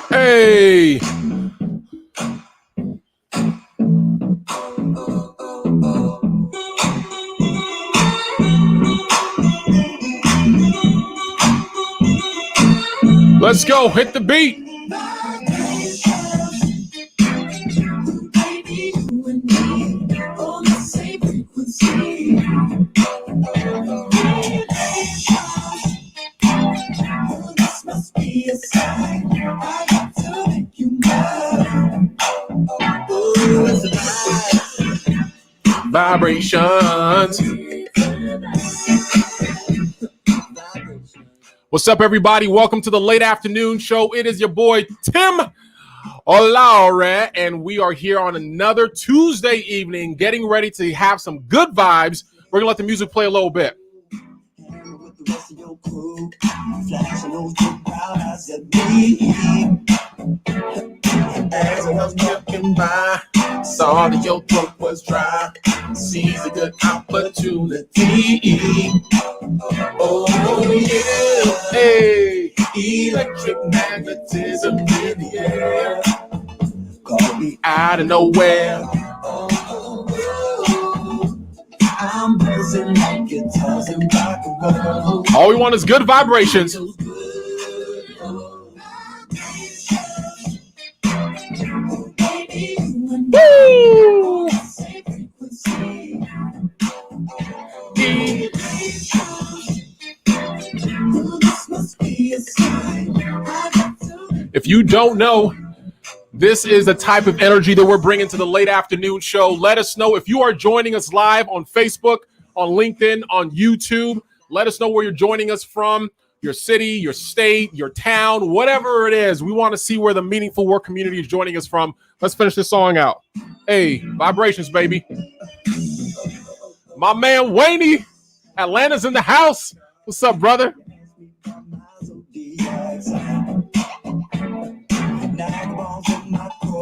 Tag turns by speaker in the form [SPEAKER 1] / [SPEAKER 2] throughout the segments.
[SPEAKER 1] Hey. Let's go. Hit the beat. Vibrations. What's up, everybody? Welcome to the late afternoon show. It is your boy Tim Olaure, and we are here on another Tuesday evening, getting ready to have some good vibes. We're gonna let the music play a little bit. As I was walking by, saw that your throat was dry. Sees a good opportunity. Oh yeah, hey, electric magnetism in the air. Call me out of nowhere. I'm buzzing like guitars and rock and roll. All we want is good vibrations. Woo! If you don't know, this is the type of energy that we're bringing to the late afternoon show. Let us know if you are joining us live on Facebook, on LinkedIn, on YouTube. Let us know where you're joining us from, your city, your state, your town, whatever it is. We want to see where the meaningful work community is joining us from. Let's finish this song out. Hey, vibrations, baby. My man Wayne, Atlanta's in the house. What's up, brother?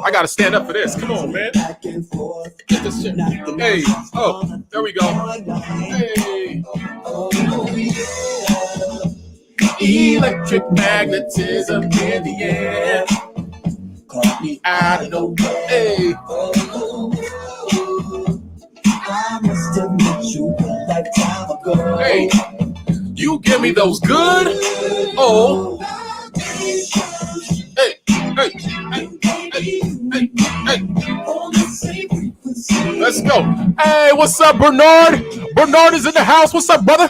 [SPEAKER 1] I gotta stand up for this. Come on, man. Get this shit. Hey, oh, there we go. Hey. Electric magnetism in the air. Caught me out of the way. Hey. I must have met you a lifetime ago. Hey, you give me those good. Oh. Hey, hey, hey, hey, hey, hey. Let's go. Hey, what's up, Bernard? Bernard is in the house. What's up, brother?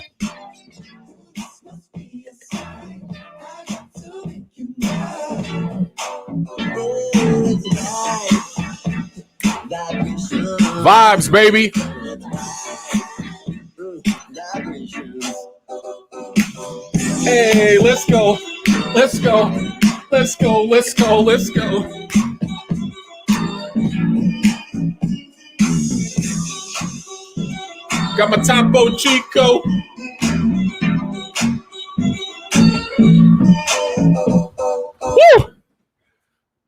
[SPEAKER 1] Vibes, baby. Hey, let's go. Let's go. Let's go. Let's go. Let's go. Got my Topo Chico. Woo!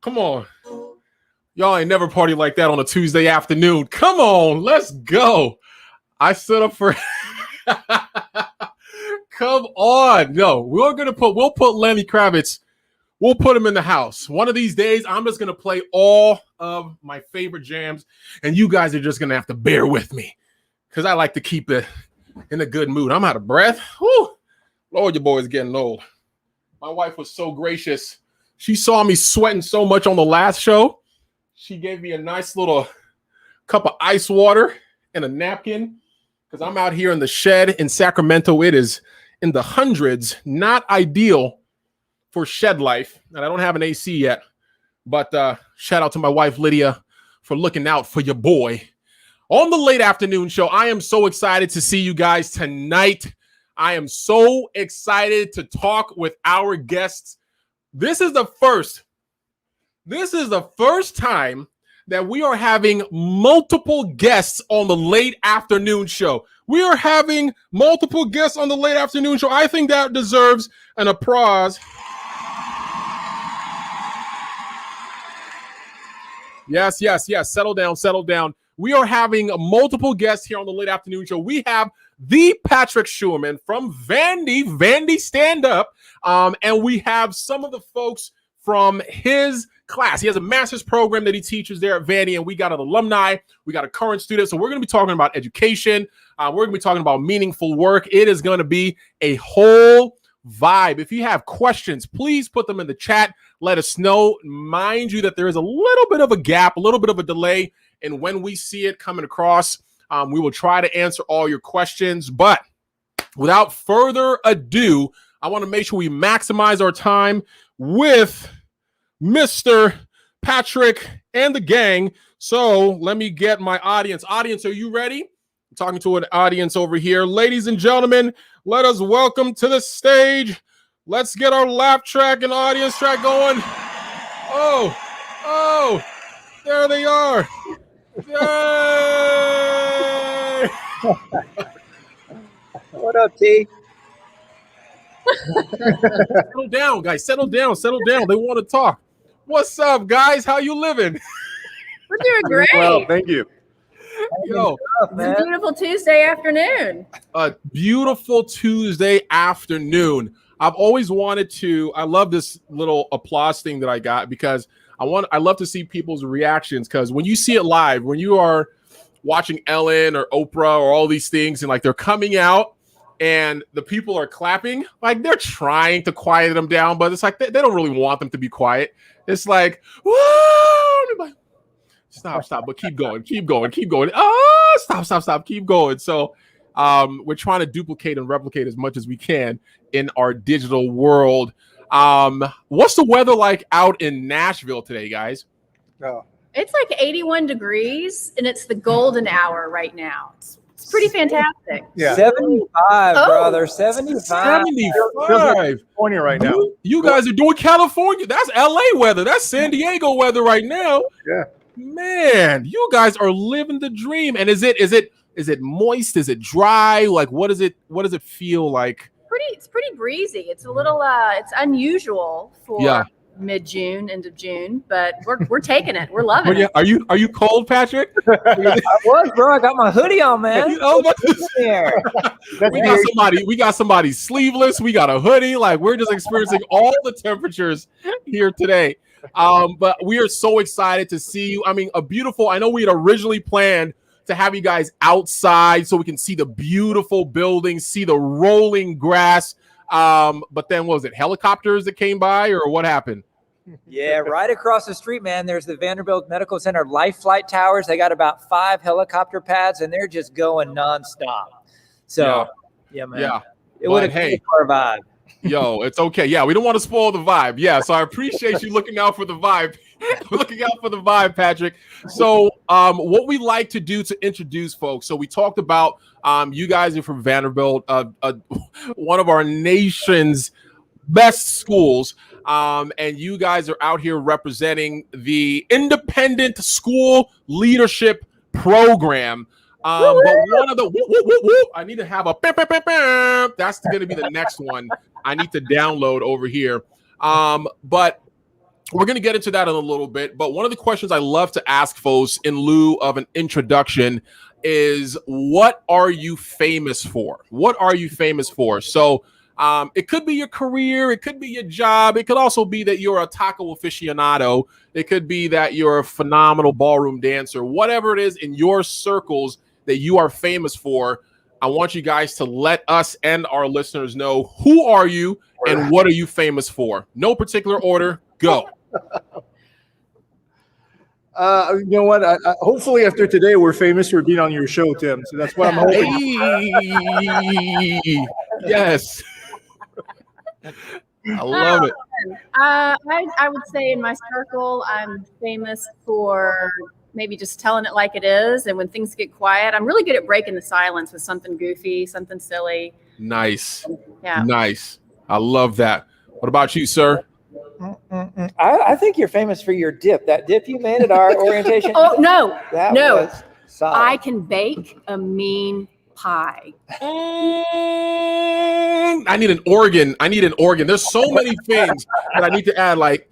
[SPEAKER 1] Come on. Y'all ain't never party like that on a Tuesday afternoon. Come on, let's go. I stood up for Come on. No, we'll put Lenny Kravitz. We'll put him in the house. One of these days, I'm just gonna play all of my favorite jams, and you guys are just gonna have to bear with me. Because I like to keep it in a good mood. I'm out of breath. Whew. Lord, your boy's getting old. My wife was so gracious. She saw me sweating so much on the last show. She gave me a nice little cup of ice water and a napkin because I'm out here in the shed in Sacramento. It is in the hundreds, not ideal for shed life. And I don't have an AC yet. But shout out to my wife, Lydia, for looking out for your boy. On the late afternoon show, I am so excited to see you guys tonight. I am so excited to talk with our guests. This is the first time that we are having multiple guests on the late afternoon show. We are having multiple guests on the late afternoon show. I think that deserves an applause. Yes. Settle down. We are having multiple guests here on the late afternoon show. We have the Patrick Shuermann from Vandy Stand Up. And we have some of the folks from his class. He has a master's program that he teaches there at Vandy, and we got an alumni, we got a current student. So we're going to be talking about education. We're going to be talking about meaningful work. It is going to be a whole vibe. If you have questions, please put them in the chat. Let us know. Mind you that there is a little bit of a gap, a little bit of a delay, and when we see it coming across, we will try to answer all your questions. But without further ado, I want to make sure we maximize our time with Mr. Patrick and the gang. So let me get my audience. Audience, are you ready? I'm talking to an audience over here. Ladies and gentlemen, let us welcome to the stage. Let's get our laugh track and audience track going. Oh, there they are. Yay!
[SPEAKER 2] What up, T?
[SPEAKER 1] Settle down, guys. Settle down. They want to talk. What's up, guys? How you living?
[SPEAKER 3] We're doing great.
[SPEAKER 4] Well, thank you.
[SPEAKER 1] Yo,
[SPEAKER 3] it's a beautiful Tuesday afternoon.
[SPEAKER 1] A beautiful Tuesday afternoon. I've always wanted to. I love this little applause thing that I got because I love to see people's reactions, because when you see it live, when you are watching Ellen or Oprah or all these things, and like they're coming out and the people are clapping, like they're trying to quiet them down, but it's like they don't really want them to be quiet. It's like, whoa, stop, but keep going. Oh, stop, keep going. So we're trying to duplicate and replicate as much as we can in our digital world. What's the weather like out in Nashville today, guys?
[SPEAKER 4] Oh.
[SPEAKER 3] It's like 81 degrees, and it's the golden hour right now. It's pretty fantastic.
[SPEAKER 4] Yeah.
[SPEAKER 2] 75, brother. 75.
[SPEAKER 1] 75.
[SPEAKER 4] California right now.
[SPEAKER 1] You guys are doing California. That's LA weather. That's San Diego weather right now.
[SPEAKER 4] Yeah.
[SPEAKER 1] Man, you guys are living the dream. And is it moist? Is it dry? Like what does it feel like?
[SPEAKER 3] It's pretty breezy. It's a little it's unusual for mid-June, end of June, but we're taking it. We're loving it.
[SPEAKER 1] Are you cold, Patrick?
[SPEAKER 2] I was, bro. I got my hoodie on, man.
[SPEAKER 1] We got somebody sleeveless. We got a hoodie. Like we're just experiencing all the temperatures here today. But we are so excited to see you. I mean, I know we had originally planned to have you guys outside so we can see the beautiful buildings, see the rolling grass. But then was it helicopters that came by or what happened?
[SPEAKER 2] Yeah, right across the street, man, there's the Vanderbilt Medical Center Life Flight Towers. They got about 5 helicopter pads, and they're just going nonstop. So, yeah man. Yeah. It would have been our vibe.
[SPEAKER 1] Yo, it's okay. Yeah, we don't want to spoil the vibe. Yeah, so I appreciate you looking out for the vibe. Patrick. So what we like to do to introduce folks. So we talked about you guys are from Vanderbilt, one of our nation's best schools. And you guys are out here representing the Independent School Leadership Program. But one of the I need to have a that's going to be the next one I need to download over here. But we're going to get into that in a little bit. But one of the questions I love to ask folks in lieu of an introduction is, what are you famous for? What are you famous for? So it could be your career. It could be your job. It could also be that you're a taco aficionado. It could be that you're a phenomenal ballroom dancer. Whatever it is in your circles that you are famous for, I want you guys to let us and our listeners know, who are you and what are you famous for? No particular order. Go.
[SPEAKER 4] You know what? Hopefully after today, we're famous for being on your show, Tim. So that's what I'm hoping.
[SPEAKER 1] Hey. Yes. I love it.
[SPEAKER 3] I would say in my circle, I'm famous for maybe just telling it like it is. And when things get quiet, I'm really good at breaking the silence with something goofy, something silly.
[SPEAKER 1] Nice.
[SPEAKER 3] Yeah.
[SPEAKER 1] Nice. I love that. What about you, sir?
[SPEAKER 2] I think you're famous for your dip. That dip you made at our orientation.
[SPEAKER 3] Oh, no.
[SPEAKER 2] That was solid.
[SPEAKER 3] I can bake a mean pie.
[SPEAKER 1] I need an organ. There's so many things that I need to add. Like,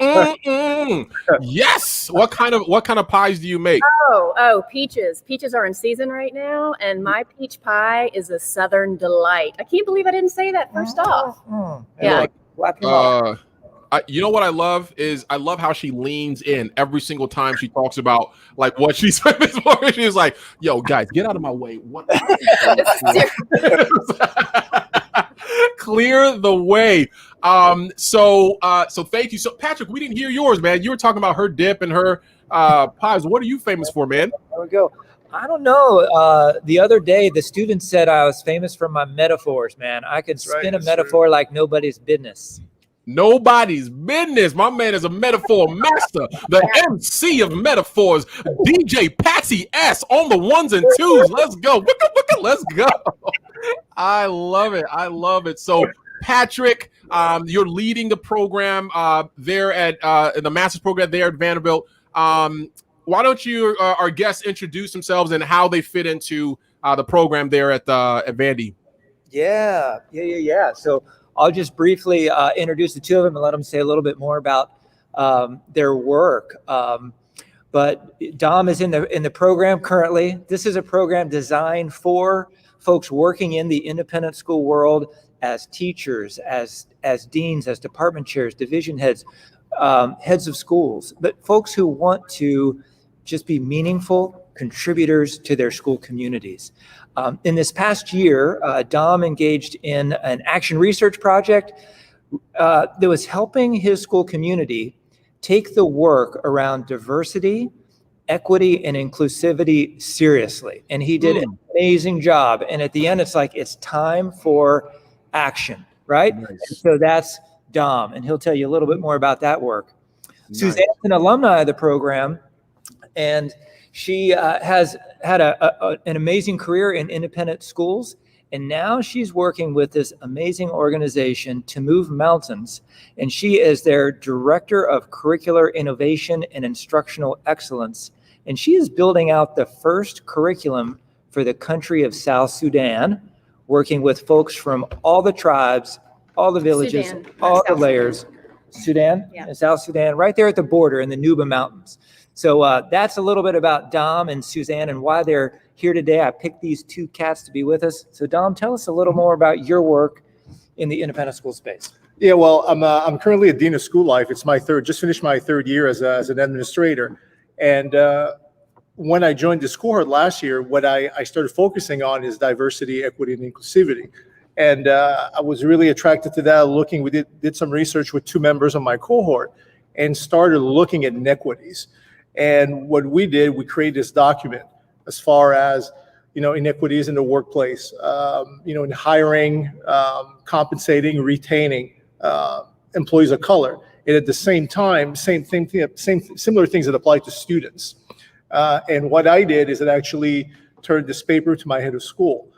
[SPEAKER 1] yes. What kind of pies do you make?
[SPEAKER 3] Oh, peaches. Peaches are in season right now, and my peach pie is a Southern delight. I can't believe I didn't say that first off.
[SPEAKER 2] Yeah.
[SPEAKER 1] You know what I love is I love how she leans in every single time she talks about like what she's famous for. She's like, "Yo, guys, get out of my way! What? Clear the way." So thank you. So Patrick, we didn't hear yours, man. You were talking about her dip and her pies. What are you famous for, man?
[SPEAKER 2] There we go. I don't know. The other day, the student said I was famous for my metaphors, man. I could spin a metaphor like nobody's business.
[SPEAKER 1] Nobody's business. My man is a metaphor master, the MC of metaphors, DJ Patsy S on the ones and twos. Let's go. Let's go. I love it. I love it. So, Patrick, you're leading the program there at the master's program there at Vanderbilt. Why don't you, our guests, introduce themselves and how they fit into the program there at Vandy?
[SPEAKER 2] Yeah. So I'll just briefly introduce the two of them and let them say a little bit more about their work. But Dom is in the program currently. This is a program designed for folks working in the independent school world as teachers, as deans, as department chairs, division heads, heads of schools, but folks who want to just be meaningful contributors to their school communities. In this past year, Dom engaged in an action research project that was helping his school community take the work around diversity, equity, and inclusivity seriously. And he did an amazing job. And at the end, it's like, it's time for action, right? Nice. And so that's Dom, and he'll tell you a little bit more about that work. Nice. Suzanne's an alumni of the program, and she has had an amazing career in independent schools, and now she's working with this amazing organization to move mountains, and she is their director of curricular innovation and instructional excellence, and she is building out the first curriculum for the country of South Sudan, working with folks from all the tribes, all the villages, Sudan, all the layers. Sudan, yeah. South Sudan, right there at the border in the Nuba Mountains. So that's a little bit about Dom and Suzanne and why they're here today. I picked these two cats to be with us. So Dom, tell us a little more about your work in the independent school space.
[SPEAKER 4] Yeah, well, I'm currently a dean of school life. It's just finished my third year as an administrator. And when I joined this cohort last year, what I started focusing on is diversity, equity, and inclusivity. And I was really attracted to that. We did some research with two members of my cohort and started looking at inequities. And what we did, we created this document as far as, inequities in the workplace, in hiring, compensating, retaining employees of color. And at the same time, similar things that apply to students. And what I did is it actually turned this paper to my head of school.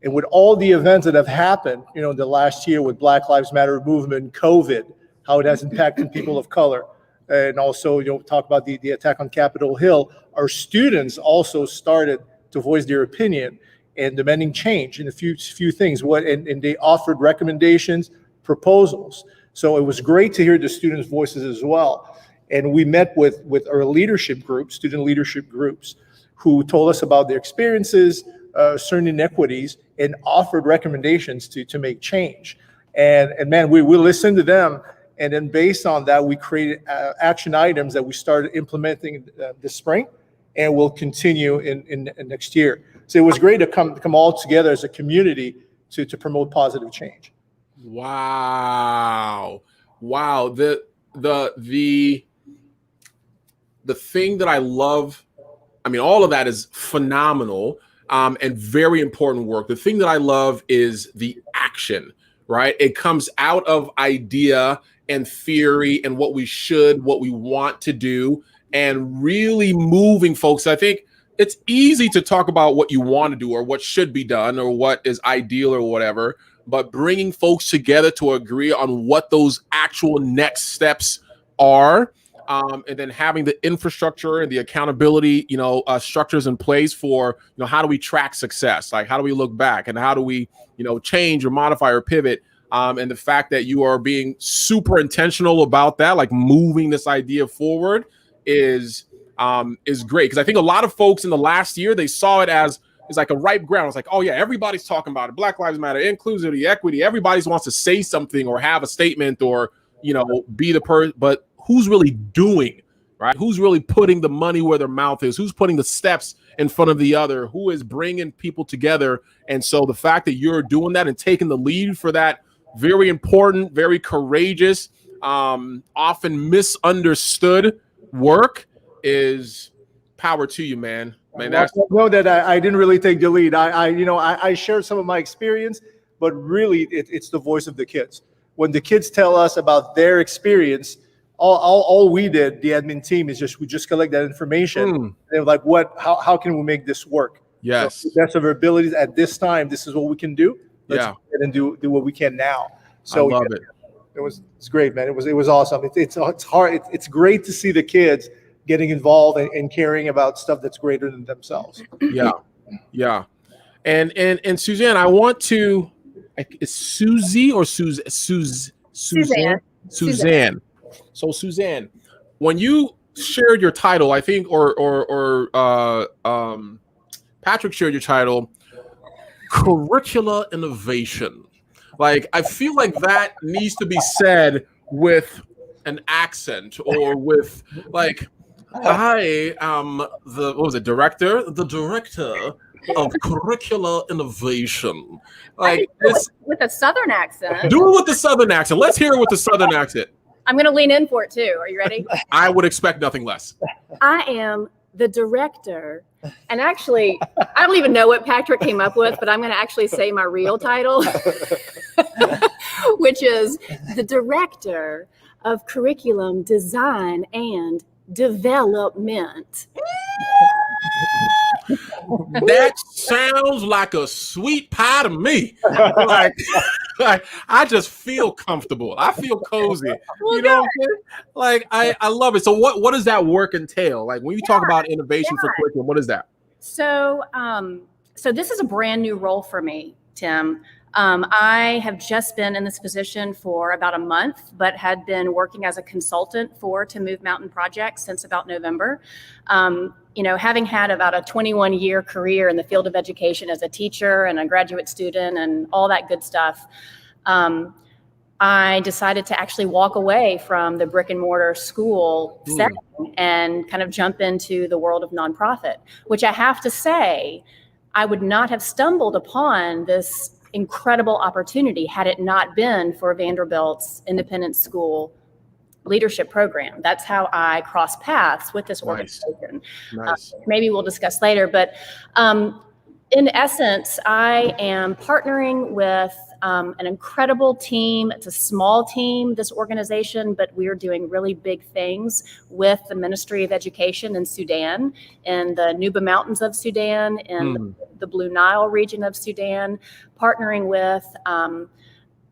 [SPEAKER 4] And with all the events that have happened, the last year with Black Lives Matter movement, COVID, how it has impacted people of color, and also, talk about the attack on Capitol Hill, our students also started to voice their opinion and demanding change in a few things. And they offered recommendations, proposals. So it was great to hear the students' voices as well. And we met with our leadership groups, student leadership groups, who told us about their experiences, certain inequities, and offered recommendations to make change. And man, we listened to them. And then based on that, we created action items that we started implementing this spring, and will continue in next year. So it was great to come all together as a community to promote positive change.
[SPEAKER 1] Wow. The thing that I love, all of that is phenomenal and very important work. The thing that I love is the action, right? It comes out of idea and theory and what we want to do, and really moving folks. I think it's easy to talk about what you want to do or what should be done or what is ideal or whatever, but bringing folks together to agree on what those actual next steps are, and then having the infrastructure and the accountability, structures in place for, how do we track success? Like, how do we look back and how do we, change or modify or pivot? And the fact that you are being super intentional about that, like moving this idea forward, is great. Because I think a lot of folks in the last year, they saw it as like a ripe ground. It's like, oh yeah, everybody's talking about it. Black Lives Matter, inclusivity, equity. Everybody wants to say something or have a statement or be the person, but who's really doing, right? Who's really putting the money where their mouth is? Who's putting the steps in front of the other? Who is bringing people together? And so the fact that you're doing that and taking the lead for that very important, very courageous, often misunderstood work is power to you, man.
[SPEAKER 4] That's know that I didn't really take the lead. I shared some of my experience, but really it's the voice of the kids. When the kids tell us about their experience, all we did, the admin team, is we just collect that information. They're like, how can we make this work?
[SPEAKER 1] Yes.
[SPEAKER 4] So, best of our abilities at this time, this is what we can do. Let's go ahead and do what we can now. So
[SPEAKER 1] I love it.
[SPEAKER 4] It's great, man. It was awesome. It's hard. It's great to see the kids getting involved and caring about stuff that's greater than themselves.
[SPEAKER 1] Yeah. And Suzanne, I want to. Is Susie or Suzanne? Suzanne. So Suzanne, when you shared your title, I think, or Patrick shared your title, curricula innovation. Like, I feel like that needs to be said with an accent or with like, I am the director of curricula innovation. Like this
[SPEAKER 3] with a Southern accent.
[SPEAKER 1] Do it with the Southern accent. Let's hear it with the Southern accent.
[SPEAKER 3] I'm going to lean in for it too. Are you ready?
[SPEAKER 1] I would expect nothing less.
[SPEAKER 3] I am the director. And actually, I don't even know what Patrick came up with, but I'm going to actually say my real title, which is the director of curriculum design and development.
[SPEAKER 1] That sounds like a sweet pie to me. Like I just feel comfortable. I feel cozy. You know what I'm saying? Like I love it. So what does that work entail? Like when you talk about innovation for curriculum, what is that?
[SPEAKER 3] So so this is a brand new role for me, Tim. I have just been in this position for about a month, but had been working as a consultant for To Move Mountain Project since about November. Having had about a 21-year career in the field of education as a teacher and a graduate student and all that good stuff, I decided to actually walk away from the brick and mortar school setting and kind of jump into the world of nonprofit, which I have to say, I would not have stumbled upon this incredible opportunity had it not been for Vanderbilt's independent school leadership program. That's how I crossed paths with this organization.
[SPEAKER 1] Nice.
[SPEAKER 3] Maybe we'll discuss later, but in essence, I am partnering with an incredible team. It's a small team, this organization, but we're doing really big things with the Ministry of Education in Sudan, in the Nuba Mountains of Sudan, in the Blue Nile region of Sudan, partnering with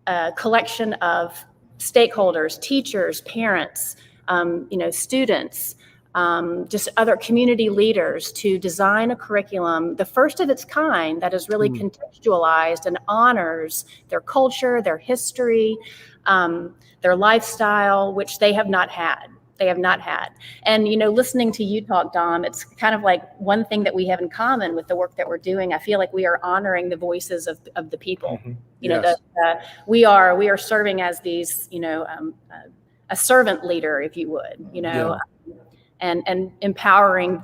[SPEAKER 3] a collection of stakeholders, teachers, parents, students, just other community leaders to design a curriculum, the first of its kind that is really contextualized and honors their culture, their history, their lifestyle, which they have not had. And, listening to you talk, Dom, it's kind of like one thing that we have in common with the work that we're doing. I feel like we are honoring the voices of the people. We are serving as these, a servant leader, if you would, and empowering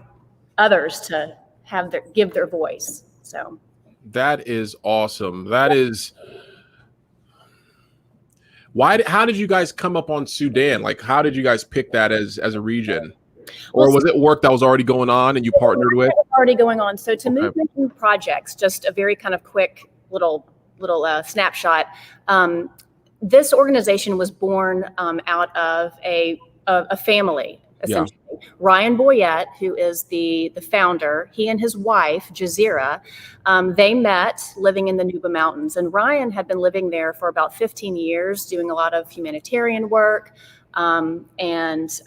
[SPEAKER 3] others to give their voice. So
[SPEAKER 1] that is awesome. That is. How did you guys come up on Sudan? Like, how did you guys pick that as a region? Or was it work that was already going on and you partnered with?
[SPEAKER 3] Already going on. So To Move Mountain Projects, just a very kind of quick little snapshot. This organization was born out of a family, essentially. Ryan Boyette, who is the founder, he and his wife, Jazeera, they met living in the Nuba Mountains. And Ryan had been living there for about 15 years, doing a lot of humanitarian work and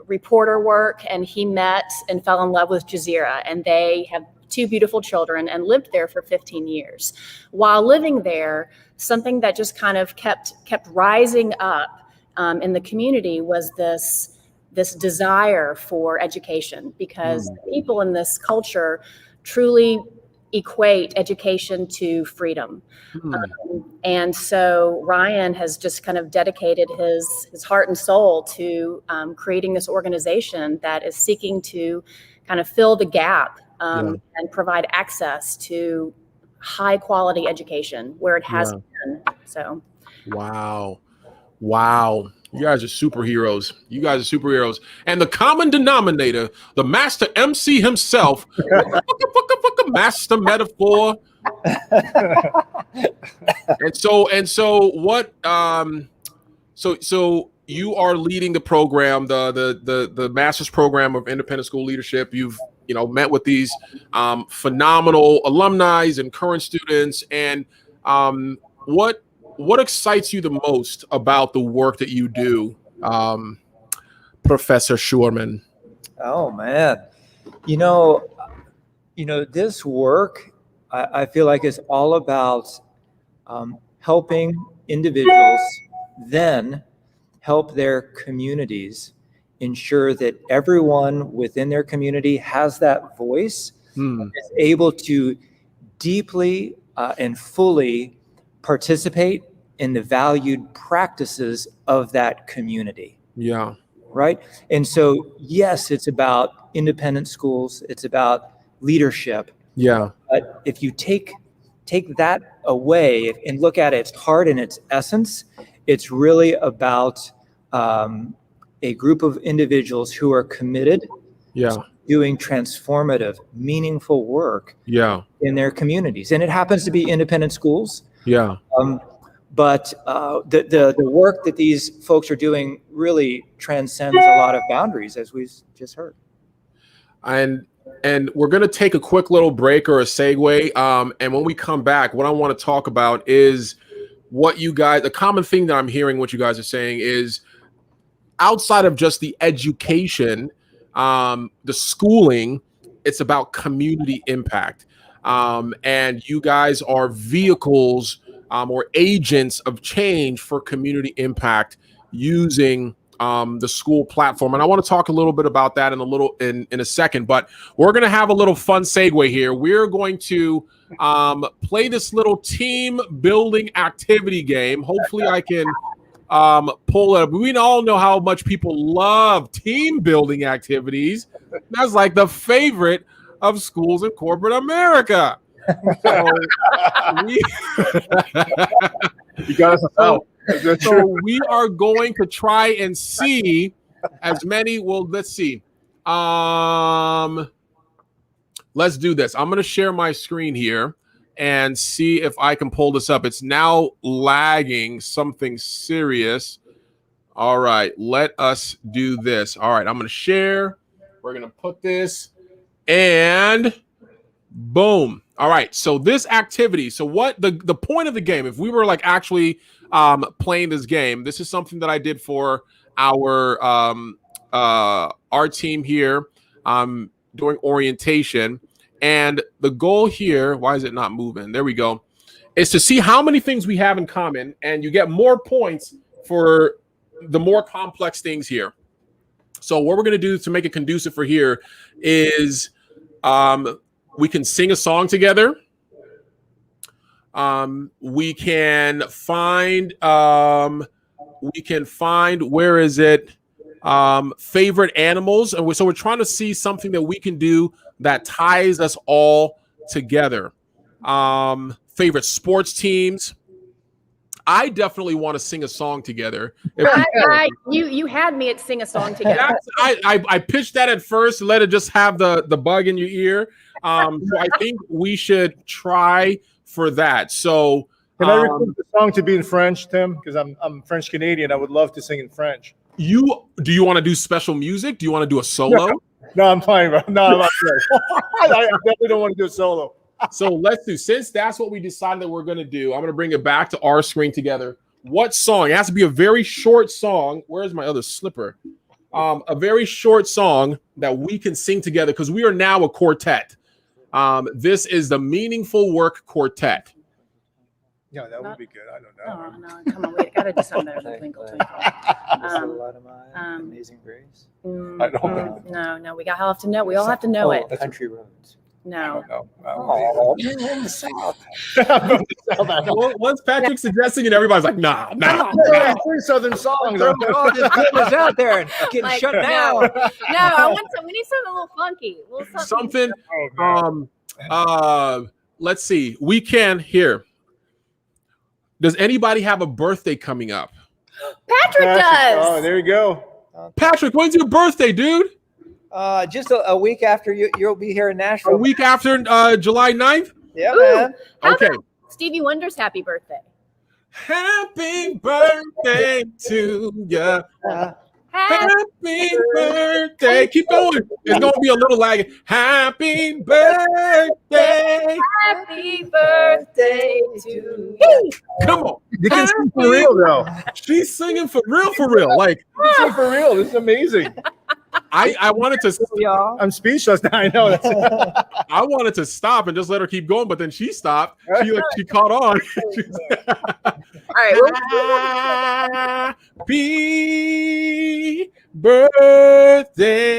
[SPEAKER 3] reporter work. And he met and fell in love with Jazeera. And they have 2 beautiful children and lived there for 15 years. While living there, something that just kind of kept rising up in the community was this desire for education, because people in this culture truly equate education to freedom. And so Ryan has just kind of dedicated his heart and soul to creating this organization that is seeking to kind of fill the gap and provide access to high quality education where it hasn't been. So,
[SPEAKER 1] wow. You guys are superheroes. And the common denominator, the master MC himself, master metaphor. and so what so you are leading the program, the master's program of independent school leadership. You've met with these phenomenal alumni and current students, and what excites you the most about the work that you do, Professor Shuermann?
[SPEAKER 2] Oh man, this work I feel like is all about helping individuals then help their communities ensure that everyone within their community has that voice, is able to deeply and fully participate in the valued practices of that community.
[SPEAKER 1] Yeah.
[SPEAKER 2] Right. And so, yes, it's about independent schools. It's about leadership.
[SPEAKER 1] Yeah.
[SPEAKER 2] But if you take that away and look at its heart and its essence, it's really about a group of individuals who are committed to doing transformative, meaningful work in their communities. And it happens to be independent schools.
[SPEAKER 1] Yeah.
[SPEAKER 2] But the work that these folks are doing really transcends a lot of boundaries, as we just heard.
[SPEAKER 1] And we're going to take a quick little break or a segue. And when we come back, what I want to talk about is what you guys, the common thing that I'm hearing what you guys are saying is outside of just the education, the schooling, it's about community impact. And you guys are vehicles or agents of change for community impact using the school platform. And I want to talk a little bit about that in a second, but we're going to have a little fun segue here. We're going to play this little team building activity game. Hopefully I can pull it up. We all know how much people love team building activities. That's like the favorite of schools in corporate America. So
[SPEAKER 4] you got us out.
[SPEAKER 1] So we are going to try and see as many. Well, let's see. Let's do this. I'm going to share my screen here and see if I can pull this up. It's now lagging something serious. All right, let us do this. All right, I'm going to share. We're going to put this and boom. All right, so this activity. So what the point of the game, if we were like actually playing this game, this is something that I did for our team here during orientation. And the goal here, why is it not moving? There we go. Is to see how many things we have in common, and you get more points for the more complex things here. So what we're going to do to make it conducive for here is we can sing a song together. We can find where is it? Favorite animals. And so we're trying to see something that we can do that ties us all together. Favorite sports teams. I definitely want to sing a song together.
[SPEAKER 3] You had me at sing a song together.
[SPEAKER 1] I pitched that at first, let it just have the bug in your ear. So I think we should try for that. So
[SPEAKER 4] can I request the song to be in French, Tim? Because I'm French Canadian. I would love to sing in French.
[SPEAKER 1] Do you want to do special music? Do you want to do a solo?
[SPEAKER 4] No, I'm fine, bro. No, I'm not sure. I definitely don't want to do a solo.
[SPEAKER 1] So let's do, since that's what we decided that we're going to do, I'm going to bring it back to our screen together. What song? It has to be a very short song. Where's my other slipper? A very short song that we can sing together because we are now a quartet. This is the Meaningful Work Quartet.
[SPEAKER 4] Yeah, that would be good. I don't know.
[SPEAKER 3] No, come on, we got to do something better than Twinkle Twinkle.
[SPEAKER 2] Amazing Grace.
[SPEAKER 4] I don't know.
[SPEAKER 3] No, we all have to know. We all have to know it.
[SPEAKER 2] The Country Roads.
[SPEAKER 3] No.
[SPEAKER 2] Oh, you're in the South.
[SPEAKER 1] Once Patrick's suggesting it, everybody's like, nah.
[SPEAKER 4] Three Southern songs.
[SPEAKER 2] Throwing all this goodness out there and getting
[SPEAKER 3] Like,
[SPEAKER 2] shut
[SPEAKER 3] no.
[SPEAKER 2] down.
[SPEAKER 3] No, we need something a little funky. A little
[SPEAKER 1] Something. Let's see. We can here. Does anybody have a birthday coming up?
[SPEAKER 3] Patrick does.
[SPEAKER 4] Oh, there you go.
[SPEAKER 1] Patrick, when's your birthday, dude?
[SPEAKER 2] Just a week after you'll be here in Nashville.
[SPEAKER 1] A week after July 9th?
[SPEAKER 2] Yeah,
[SPEAKER 3] Ooh.
[SPEAKER 2] man.
[SPEAKER 3] How
[SPEAKER 1] Okay.
[SPEAKER 3] about Stevie Wonder's happy birthday?
[SPEAKER 1] Happy birthday to you. Happy birthday. Keep going. It's going to be a little lagging. Happy birthday.
[SPEAKER 3] Happy birthday to you.
[SPEAKER 1] Come on.
[SPEAKER 4] You can sing for real, though.
[SPEAKER 1] She's singing for real. Like,
[SPEAKER 4] You can sing for real. This is amazing.
[SPEAKER 1] I wanted to
[SPEAKER 2] Y'all.
[SPEAKER 4] I'm speechless now. I know.
[SPEAKER 1] I wanted to stop and just let her keep going, but then she stopped. She caught on.
[SPEAKER 3] All right.
[SPEAKER 1] Happy birthday.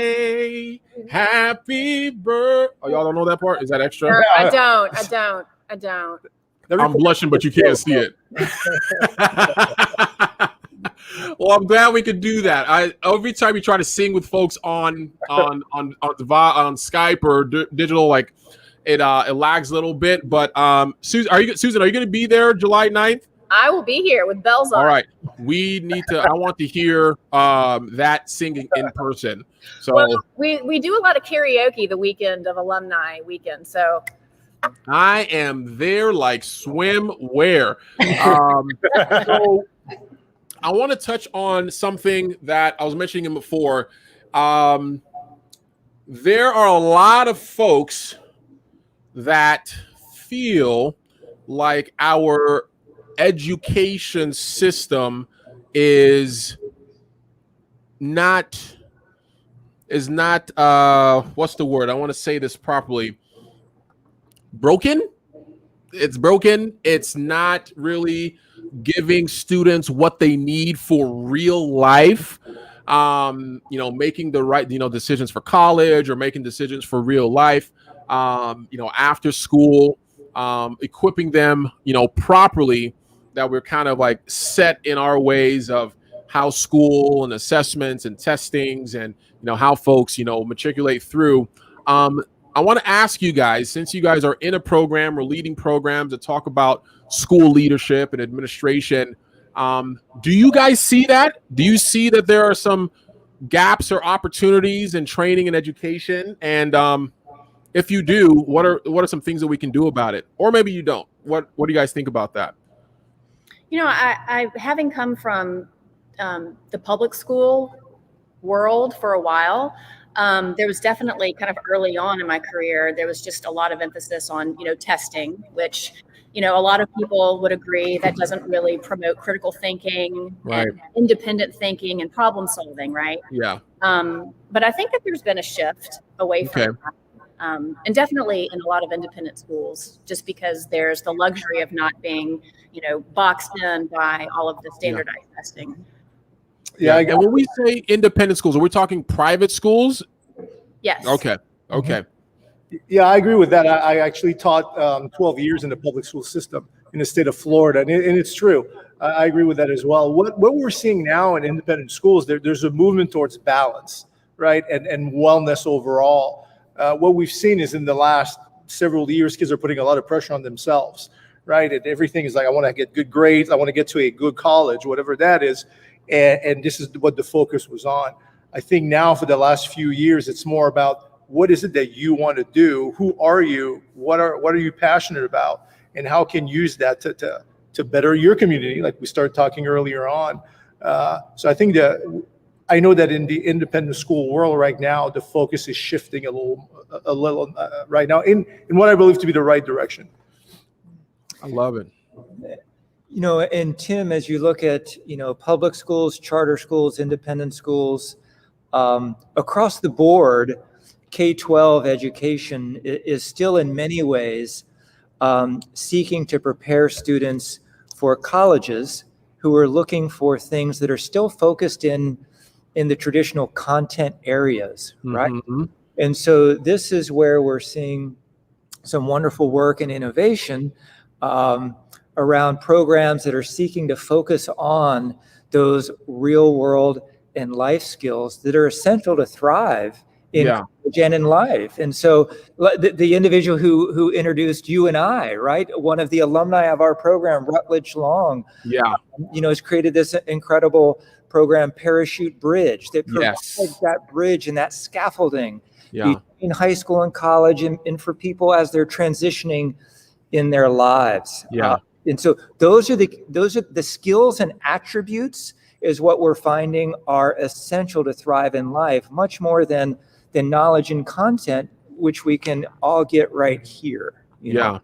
[SPEAKER 1] Happy birthday. Oh, y'all don't know that part? Is that extra?
[SPEAKER 3] I don't.
[SPEAKER 1] I'm blushing, but you can't see it. Well, I'm glad we could do that. Every time you try to sing with folks on Skype or digital, like it lags a little bit. But Susan, are you going to be there July 9th?
[SPEAKER 3] I will be here with bells on.
[SPEAKER 1] All right. We need to. I want to hear that singing in person. So
[SPEAKER 3] well, we do a lot of karaoke the weekend of alumni weekend. So
[SPEAKER 1] I am there like swimwear. So I want to touch on something that I was mentioning before. There are a lot of folks that feel like our education system is not what's the word? I want to say this properly. Broken. It's broken. It's not really giving students what they need for real life. Making the right, decisions for college or making decisions for real life. After school, equipping them, properly, that we're kind of like set in our ways of how school and assessments and testings and, how folks, matriculate through. I want to ask you guys, since you guys are in a program or leading programs that talk about school leadership and administration, do you guys see that? Do you see that there are some gaps or opportunities in training and education? And if you do, what are some things that we can do about it? Or maybe you don't. What do you guys think about that?
[SPEAKER 3] I having come from the public school world for a while, there was definitely kind of early on in my career, there was just a lot of emphasis on, testing, which, a lot of people would agree that doesn't really promote critical thinking,
[SPEAKER 1] right,
[SPEAKER 3] and independent thinking and problem solving, right?
[SPEAKER 1] Yeah.
[SPEAKER 3] But I think that there's been a shift away from that. And definitely in a lot of independent schools, just because there's the luxury of not being, boxed in by all of the standardized testing.
[SPEAKER 4] Yeah.
[SPEAKER 1] And when we say independent schools, are we talking private schools?
[SPEAKER 3] Yes.
[SPEAKER 1] Okay.
[SPEAKER 4] Yeah, I agree with that. I actually taught 12 years in the public school system in the state of Florida, and it's true. I agree with that as well. What we're seeing now in independent schools, there's a movement towards balance, right, and wellness overall. What we've seen is in the last several years, kids are putting a lot of pressure on themselves, right? And everything is like, I want to get good grades, I want to get to a good college, whatever that is, and this is what the focus was on. I think now for the last few years, it's more about what is it that you want to do? Who are you? What are you passionate about? And how can you use that to better your community, like we started talking earlier on. So I think I know that in the independent school world right now, the focus is shifting a little right now in what I believe to be the right direction.
[SPEAKER 1] I love it.
[SPEAKER 2] And Tim, as you look at, public schools, charter schools, independent schools, across the board, K-12 education is still in many ways seeking to prepare students for colleges who are looking for things that are still focused in the traditional content areas, right?
[SPEAKER 1] Mm-hmm.
[SPEAKER 2] And so this is where we're seeing some wonderful work and innovation around programs that are seeking to focus on those real world and life skills that are essential to thrive in college and in life. And so the individual who introduced you and I, right, one of the alumni of our program, Rutledge Long, has created this incredible program, Parachute Bridge, that provides that bridge and that scaffolding between high school and college, and for people as they're transitioning in their lives. And so those are the skills and attributes is what we're finding are essential to thrive in life, much more than knowledge and content, which we can all get right here. You know?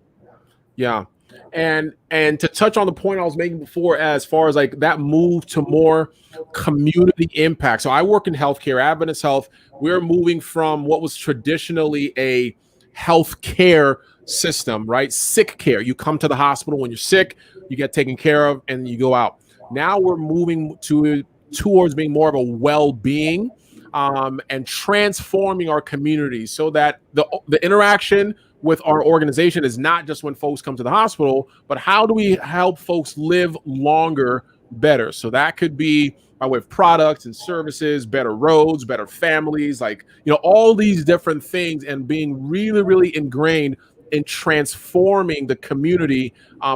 [SPEAKER 1] And to touch on the point I was making before, as far as like that move to more community impact. So I work in healthcare, Adventist Health. We're moving from what was traditionally a healthcare system, right? Sick care. You come to the hospital when you're sick, you get taken care of, and you go out. Now we're moving towards being more of a well-being and transforming our communities so that the interaction with our organization is not just when folks come to the hospital, but how do we help folks live longer, better? So that could be by way of products and services, better roads, better families, like, all these different things, and being really, really ingrained in transforming the community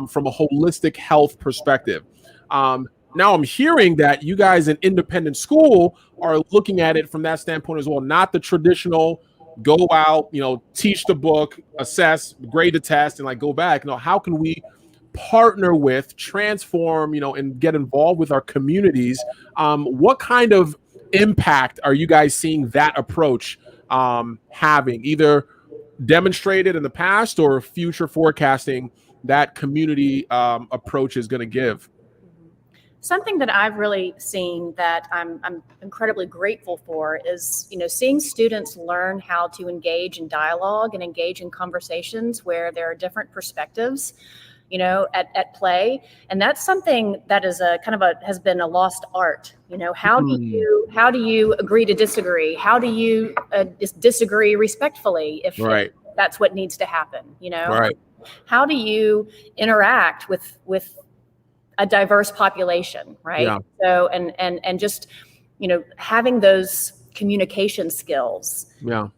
[SPEAKER 1] from a holistic health perspective. Now I'm hearing that you guys in independent school are looking at it from that standpoint as well, not the traditional go out, teach the book, assess, grade the test, and like go back. How can we partner with, transform, and get involved with our communities? What kind of impact are you guys seeing that approach having, either demonstrated in the past or future forecasting that community approach is going to give?
[SPEAKER 3] Something that I've really seen that I'm incredibly grateful for is, seeing students learn how to engage in dialogue and engage in conversations where there are different perspectives, at play. And that's something that is has been a lost art. How do you agree to disagree? How do you disagree respectfully if that's what needs to happen? How do you interact with a diverse population, right? So and just having those communication skills,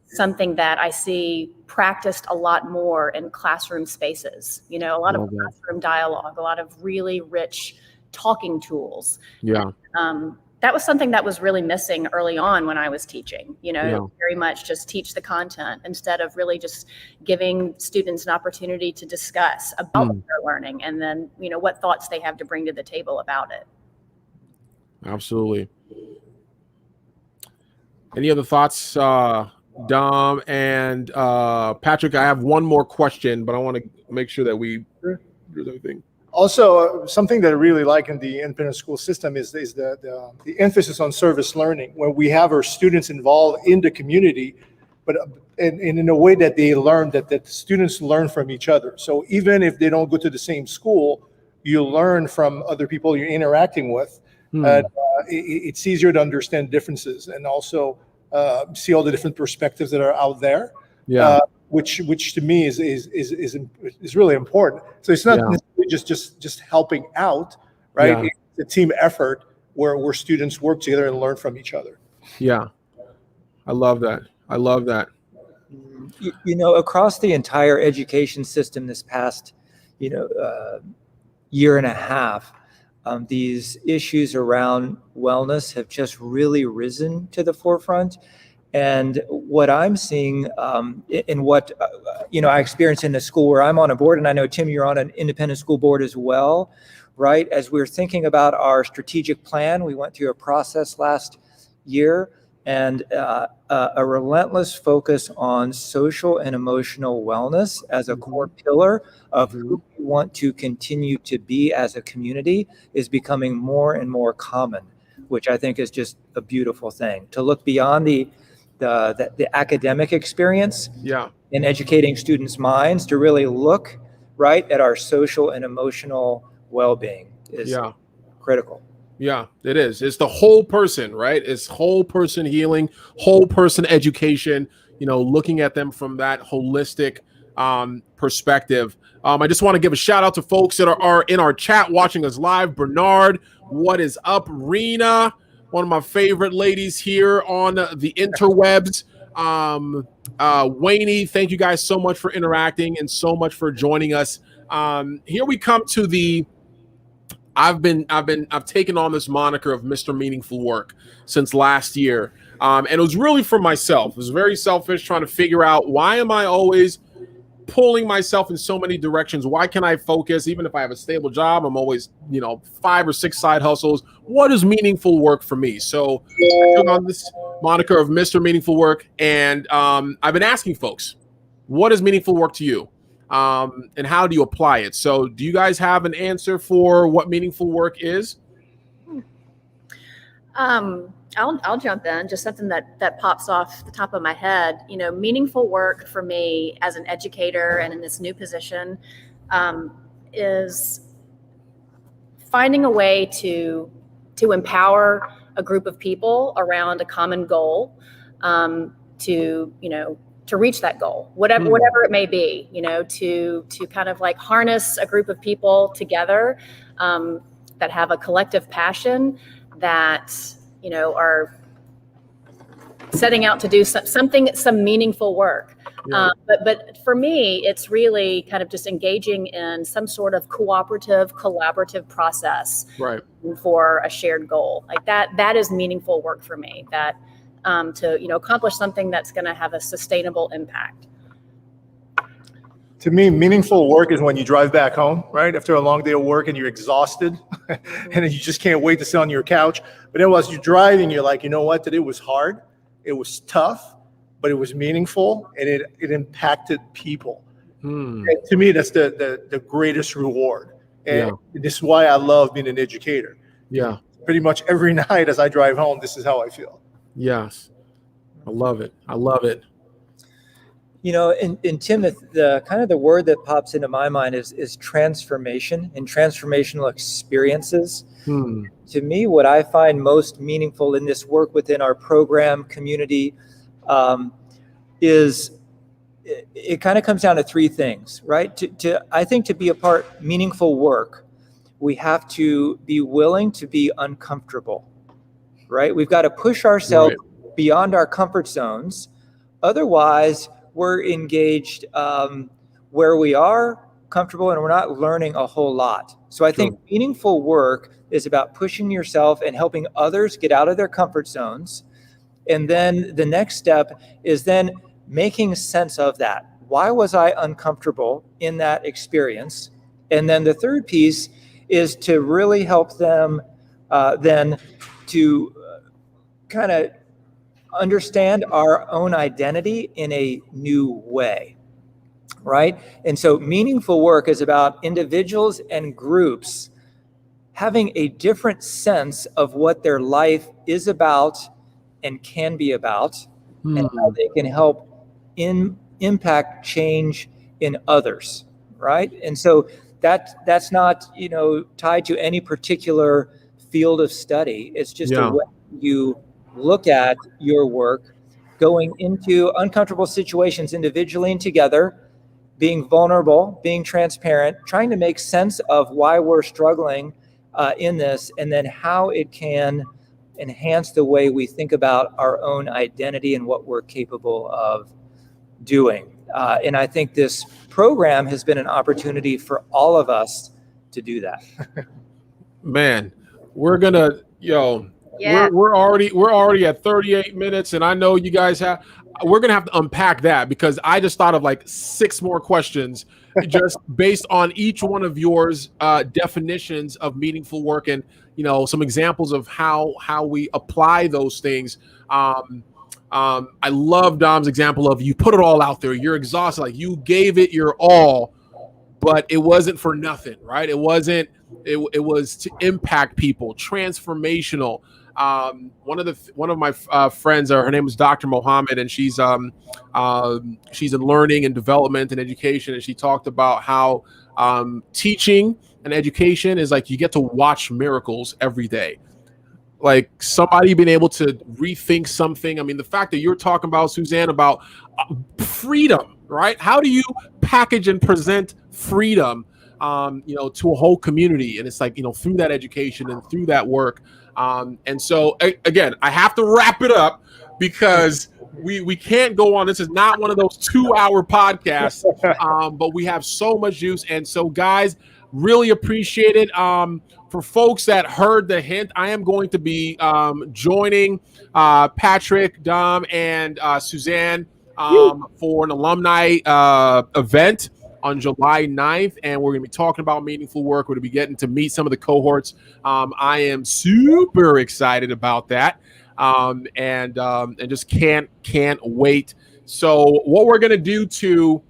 [SPEAKER 3] something that I see practiced a lot more in classroom spaces. A lot of classroom dialogue, a lot of really rich talking tools. That was something that was really missing early on when I was teaching, very much just teach the content instead of really just giving students an opportunity to discuss about what they're learning and then, what thoughts they have to bring to the table about it.
[SPEAKER 1] Absolutely. Any other thoughts, Dom and Patrick? I have one more question, but I want to make sure that we do everything.
[SPEAKER 4] Also, something that I really like in the independent school system is the emphasis on service learning, where we have our students involved in the community, but in a way that they learn, that students learn from each other. So even if they don't go to the same school, you learn from other people you're interacting with. It's easier to understand differences and also see all the different perspectives that are out there. Which to me is really important. So it's not necessarily just helping out, right? It's a team effort where students work together and learn from each other.
[SPEAKER 1] I love that.
[SPEAKER 2] Across the entire education system this past year and a half, these issues around wellness have just really risen to the forefront. And what I'm seeing in what, I experience in the school where I'm on a board, and I know, Tim, you're on an independent school board as well, right? As we're thinking about our strategic plan, we went through a process last year, and a relentless focus on social and emotional wellness as a core pillar of who we want to continue to be as a community is becoming more and more common, which I think is just a beautiful thing. To look beyond the academic experience in educating students' minds to really look at our social and emotional well-being is critical.
[SPEAKER 1] It is. It's the whole person, right? It's whole person healing, whole person education, looking at them from that holistic perspective. I just want to give a shout out to folks that are in our chat watching us live. Bernard, what is up? Rena, one of my favorite ladies here on the interwebs. Wayne, thank you guys so much for interacting and so much for joining us. Here we come to the I've taken on this moniker of Mr. Meaningful Work since last year. And it was really for myself. It was very selfish, trying to figure out, why am I always pulling myself in so many directions? Why can I focus? Even if I have a stable job, I'm always, 5 or 6 side hustles. What is meaningful work for me? So I took on this moniker of Mr. Meaningful Work. And I've been asking folks, what is meaningful work to you? And how do you apply it? So do you guys have an answer for what meaningful work is?
[SPEAKER 3] I'll jump in. Just something that pops off the top of my head. Meaningful work for me as an educator and in this new position is finding a way to empower a group of people around a common goal, to reach that goal, whatever it may be, to kind of like harness a group of people together that have a collective passion, that are setting out to do some meaningful work.
[SPEAKER 1] Yeah.
[SPEAKER 3] But for me, it's really kind of just engaging in some sort of collaborative process,
[SPEAKER 1] right,
[SPEAKER 3] for a shared goal. Like that is meaningful work for me, that to accomplish something that's going to have a sustainable impact.
[SPEAKER 4] To me, meaningful work is when you drive back home, right? After a long day of work and you're exhausted and then you just can't wait to sit on your couch. But then as you're driving, you're like, you know what? Today was hard. It was tough, but it was meaningful, and it impacted people. And to me, that's the greatest reward. And this is why I love being an educator.
[SPEAKER 1] Yeah.
[SPEAKER 4] Pretty much every night as I drive home, this is how I feel.
[SPEAKER 1] Yes. I love it. I love it.
[SPEAKER 2] And Tim, the kind of the word that pops into my mind is transformation and transformational experiences. To me, what I find most meaningful in this work within our program community is it kind of comes down to 3 things, right? I think to be a part meaningful work, we have to be willing to be uncomfortable, right? We've got to push ourselves beyond our comfort zones. Otherwise, we're engaged where we are comfortable and we're not learning a whole lot. So I think meaningful work is about pushing yourself and helping others get out of their comfort zones. And then the next step is then making sense of that. Why was I uncomfortable in that experience? And then the third piece is to really help them then to kind of understand our own identity in a new way, right? And so meaningful work is about individuals and groups having a different sense of what their life is about and can be about, and how they can help impact change in others, right? And so that's not, tied to any particular field of study. It's just a way you look at your work, going into uncomfortable situations individually and together, being vulnerable, being transparent, trying to make sense of why we're struggling in this, and then how it can enhance the way we think about our own identity and what we're capable of doing. And I think this program has been an opportunity for all of us to do that.
[SPEAKER 1] Man, we're gonna, we're already at 38 minutes, and I know you guys we're gonna have to unpack that, because I just thought of like 6 more questions just based on each one of yours definitions of meaningful work, and some examples of how we apply those things. I love Dom's example of, you put it all out there, you're exhausted, like you gave it your all, but it wasn't for nothing, right? It wasn't. It was to impact people, transformational. One of my friends, her name is Dr. Mohammed, and she's in learning and development and education, and she talked about how teaching and education is like you get to watch miracles every day. like somebody being able to rethink something. I mean, the fact that you're talking about, Suzanne, about freedom, right? How do you package and present freedom, to a whole community? And it's like, through that education and through that work. And so, again, I have to wrap it up because we can't go on. This is not one of those 2-hour podcasts, but we have so much juice. And so, guys, really appreciate it. For folks that heard the hint, I am going to be joining Patrick, Dom, and Suzanne for an alumni event on July 9th, and we're going to be talking about meaningful work. We're going to be getting to meet some of the cohorts. I am super excited about that, and just can't wait. So what we're going to do to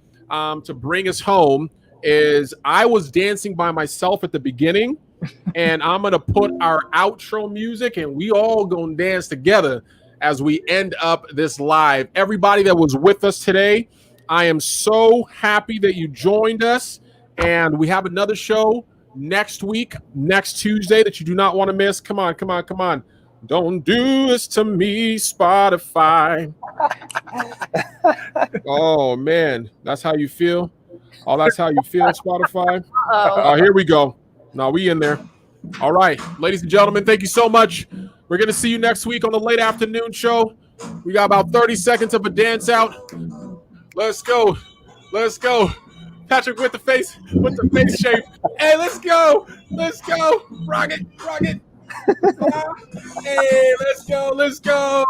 [SPEAKER 1] bring us home is I was dancing by myself at the beginning, and I'm going to put our outro music, and we all going to dance together as we end up this live. Everybody that was with us today, I am so happy that you joined us, and we have another show next week, next Tuesday, that you do not want to miss. Come on. Don't do this to me, Spotify. Oh, man. That's how you feel? Oh, that's how you feel, Spotify? Oh, here we go. No, we in there. All right, ladies and gentlemen, thank you so much. We're going to see you next week on the late afternoon show. We got about 30 seconds of a dance out. Let's go. Patrick with the face shape. Hey, let's go. Rock it. Hey, let's go.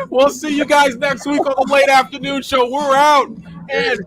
[SPEAKER 1] We'll see you guys next week on the late afternoon show. We're out. And